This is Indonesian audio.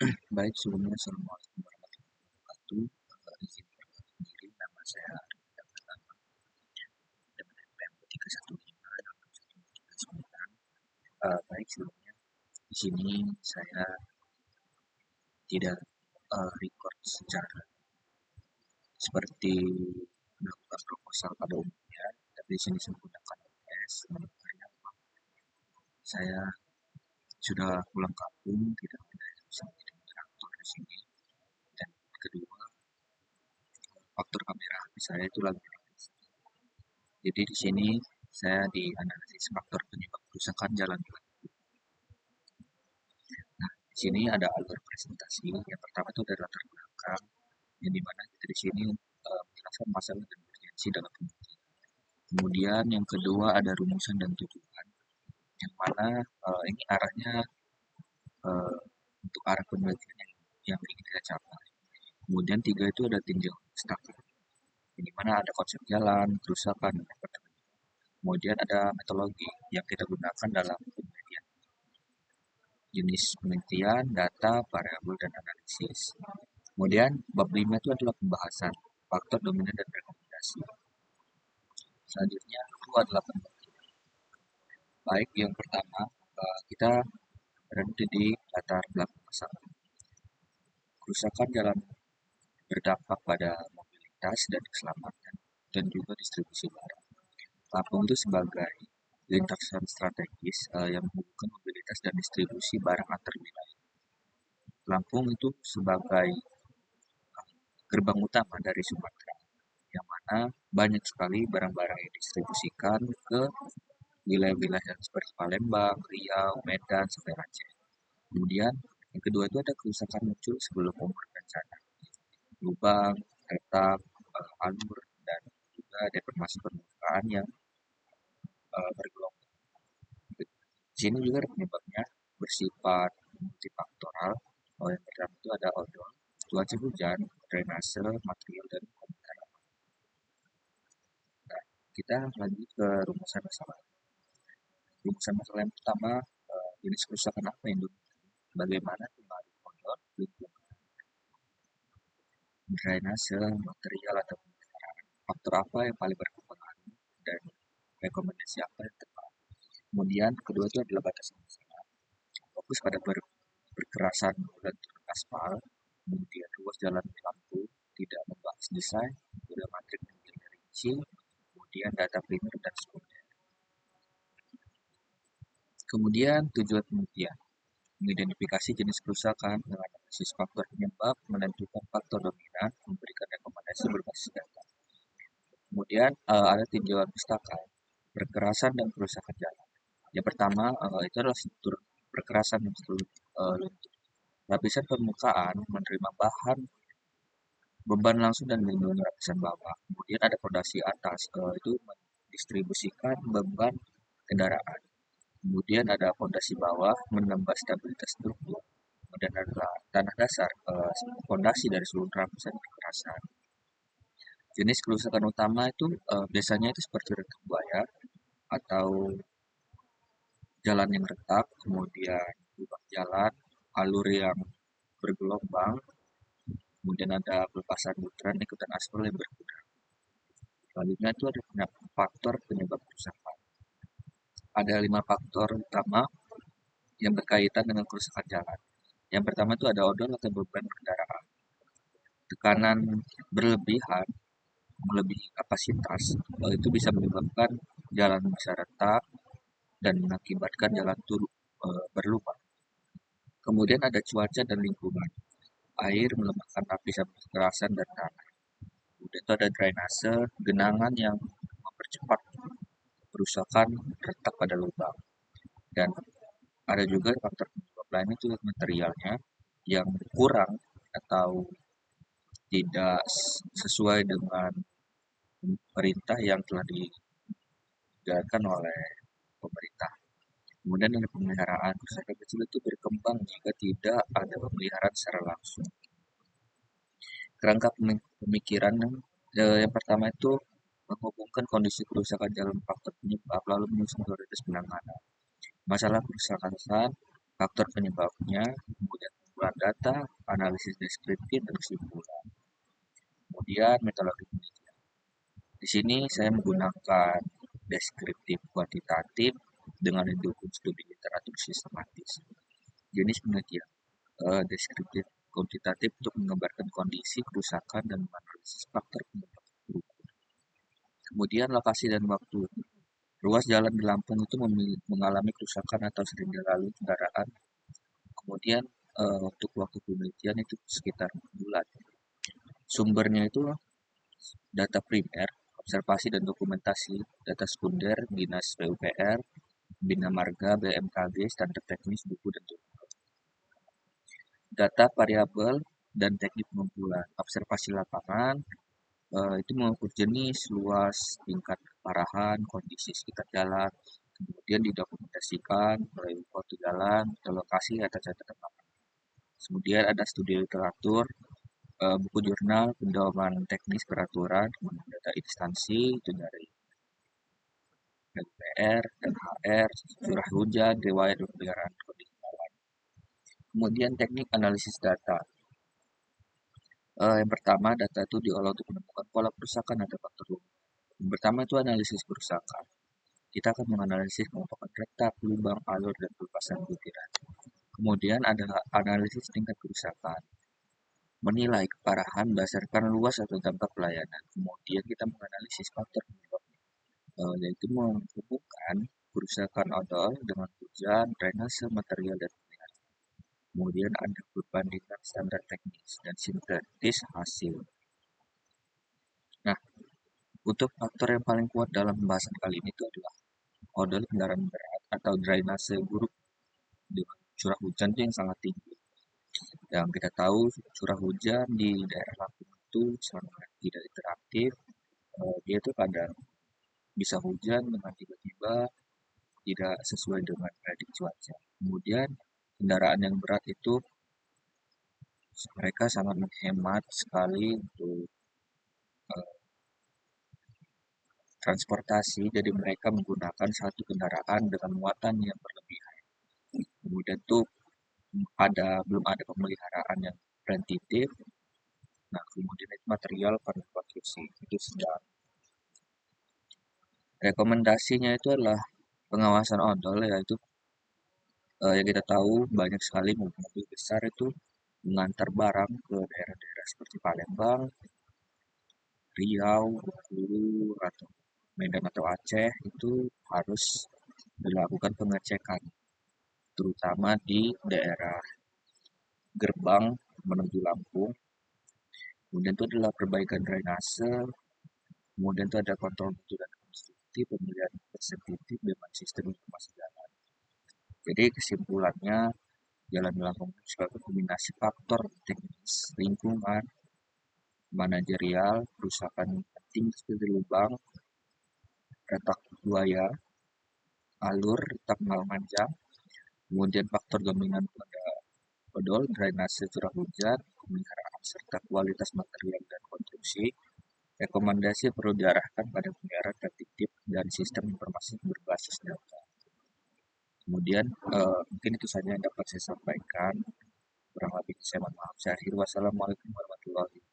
Baik, sebelumnya Assalamualaikum warahmatullahi wabarakatuh. Izin perkenalkan diri, nama saya Arif Pratama dengan NPM 315 baik, sebelumnya di sini saya tidak record secara seperti melakukan proposal pada umumnya, tapi di sini saya menggunakan OBS karena memang saya sudah pulang kampung, tidak ada yang bisa menjadi moderator di sini. Dan kedua, faktor kamera HP saya itu lagi habis. Jadi di sini saya dianalisis faktor penyebab kerusakan jalan. Nah, di sini ada alur presentasi. Yang pertama itu ada latar belakang, yang dimana kita di sini menjelaskan masalah dan urgensi dalam pembuktian. Kemudian yang kedua ada rumusan dan tujuan, yang mana ini arahnya eh, untuk arah penelitian yang ingin kita capai. Kemudian tiga itu ada tinjau status, yang dimana ada konsep jalan, kerusakan, dan efek. Kemudian ada metodologi yang kita gunakan dalam penelitian, jenis penelitian, data, variabel, dan analisis. Kemudian bab 5 itu adalah pembahasan faktor dominan dan rekomendasi. Selanjutnya itu adalah pembuktian. Baik, yang pertama kita berhenti di latar belakang masalah. Kerusakan jalan berdampak pada mobilitas dan keselamatan dan juga distribusi barang. Lampung itu sebagai lintasan strategis yang menghubungkan mobilitas dan distribusi barang antar wilayah. Lampung itu sebagai gerbang utama dari Sumatera, yang mana banyak sekali barang-barang yang didistribusikan ke wilayah-wilayah seperti Palembang, Riau, Medan, sampai Aceh. Kemudian yang kedua itu ada kerusakan muncul sebelum umur bencana, lubang, retak, alur, dan juga deformasi permukaan yang bergelombang. Di sini juga ada penyebabnya bersifat multifaktoral. Yang pertama itu ada odol, cuaca hujan, drainase, material, dan komentar. Nah, kita lanjut ke rumusan masalah. Rumusan masalah yang pertama, jenis kerusakan apa yang dominan? Bagaimana pengaruh odol, lingkungan, drainase, material, atau pemeliharaan? Faktor apa yang paling berpengaruh dan rekomendasi apa yang tepat? Kemudian kedua itu adalah batasan masalah. Fokus pada berkerasan dan turun aspal, kemudian ruas jalan lampu, tidak membahas desain, udah matrik dan rinci, kemudian data primer dan sekunder. Kemudian tujuan penelitian, mengidentifikasi jenis kerusakan, menganalisis faktor penyebab, menentukan faktor dominan, memberikan rekomendasi berbasis data. Kemudian ada tinjauan pustaka, perkerasan dan kerusakan jalan. Yang pertama itu adalah struktur perkerasan dan luntur. Lapisan permukaan menerima bahan beban langsung dan melindungi lapisan bawah. Kemudian ada fondasi atas, itu mendistribusikan beban kendaraan. Kemudian ada fondasi bawah menambah stabilitas struktur. Kemudian ada tanah dasar, fondasi dari seluruh lapisan perkerasan. Jenis kerusakan utama itu biasanya itu seperti retak buaya atau jalan yang retak, kemudian lubang jalan, alur yang bergelombang, kemudian ada pelepasan butiran ikutan aspal yang berkurang. Selanjutnya itu ada faktor penyebab kerusakan. Ada 5 faktor utama yang berkaitan dengan kerusakan jalan. Yang pertama itu ada odol atau beban kendaraan. Tekanan berlebihan, melebihi kapasitas, itu bisa menyebabkan jalan bisa retak dan mengakibatkan jalan berlubang. Kemudian ada cuaca dan lingkungan. Air melemahkan lapisan kekerasan dan tanah. Kemudian itu ada drainase, genangan yang mempercepat kerusakan retak pada lubang. Dan ada juga faktor penyebab lain itu materialnya yang kurang atau tidak sesuai dengan perintah yang telah dijalankan oleh pemerintah. Kemudian ada pemeliharaan. Kerusakan kecil itu berkembang jika tidak ada pemeliharaan secara langsung. Kerangka pemikiran yang pertama itu menghubungkan kondisi kerusakan jalan faktor penyebab lalu menyusun prioritas penanganan. Masalah kerusakan, faktor penyebabnya, kemudian pengumpulan data, analisis deskriptif, dan kesimpulan. Kemudian metodologi penelitian. Di sini saya menggunakan deskriptif kuantitatif dengan mendukung studi literatur sistematis. Jenis penelitian deskriptif kuantitatif untuk menggambarkan kondisi kerusakan dan menganalisis faktor penyebab kerusakan. Kemudian lokasi dan waktu. Ruas jalan di Lampung itu mengalami kerusakan atau sering dilalui kendaraan. Kemudian untuk waktu penelitian itu sekitar 6 bulan. Sumbernya itu data primer, observasi dan dokumentasi, data sekunder, Dinas PUPR, Bina Marga, BMKG, standar teknis, buku, dan jurnal. Data variabel dan teknik pengumpulan, observasi lapangan, itu mengukur jenis, luas, tingkat keparahan, kondisi sekitar jalan, kemudian didokumentasikan melalui foto jalan, atau lokasi atau catatan lapangan. Kemudian ada studi literatur, buku jurnal, pedoman teknis peraturan, data instansi itu dari LPR, LHR, curah hujan, riwayat pemeliharaan kondisi jalan. Kemudian teknik analisis data. Yang pertama, data itu diolah untuk menemukan pola kerusakan atau faktor lubang. Yang pertama itu analisis kerusakan. Kita akan menganalisis kelompok retak, lubang, alur, dan pelepasan butiran. Kemudian ada analisis tingkat kerusakan. Menilai keparahan berdasarkan luas atau dampak pelayanan. Kemudian kita menganalisis faktor penyebab, yaitu menghubungkan kerusakan odol dengan hujan, drainase, material, dan pemeliharaan. Kemudian ada perbandingan standar teknis dan sintetis hasil. Nah, untuk faktor yang paling kuat dalam pembahasan kali ini itu adalah odol kendaraan berat atau drainase buruk dengan curah hujan yang sangat tinggi. Yang kita tahu curah hujan di daerah Lampung itu sangat tidak interaktif. Dia itu kadang bisa hujan dengan tiba-tiba tidak sesuai dengan prediksi cuaca. Kemudian kendaraan yang berat itu mereka sangat menghemat sekali untuk transportasi, jadi mereka menggunakan satu kendaraan dengan muatan yang berlebihan. Kemudian tuh belum ada pemeliharaan yang preventif. Nah, kemudian itu material pada konstruksi itu sedang. Rekomendasinya itu adalah pengawasan odol, yaitu yang kita tahu banyak sekali mobil besar itu mengantar barang ke daerah-daerah seperti Palembang, Riau, Bengkulu, atau Medan atau Aceh itu harus dilakukan pengecekan, terutama di daerah gerbang menuju Lampung. Kemudian itu adalah perbaikan drainase, kemudian itu ada kontrol mutu dan konstruksi, pemilihan sensitif dengan sistem informasi jalan. Jadi kesimpulannya, jalan Lampung sebagai kombinasi faktor teknis, lingkungan, manajerial, kerusakan penting seperti lubang, retak buaya, alur, retak manjang, kemudian faktor dominan pada odol, drainase curah hujan, pemeliharaan serta kualitas material dan konstruksi. Rekomendasi perlu diarahkan pada pemeliharaan tertib dan sistem informasi berbasis data. Kemudian mungkin itu saja yang dapat saya sampaikan. Kurang lebih saya mohon maaf. Saya akhiri. Wassalamualaikum warahmatullahi wabarakatuh.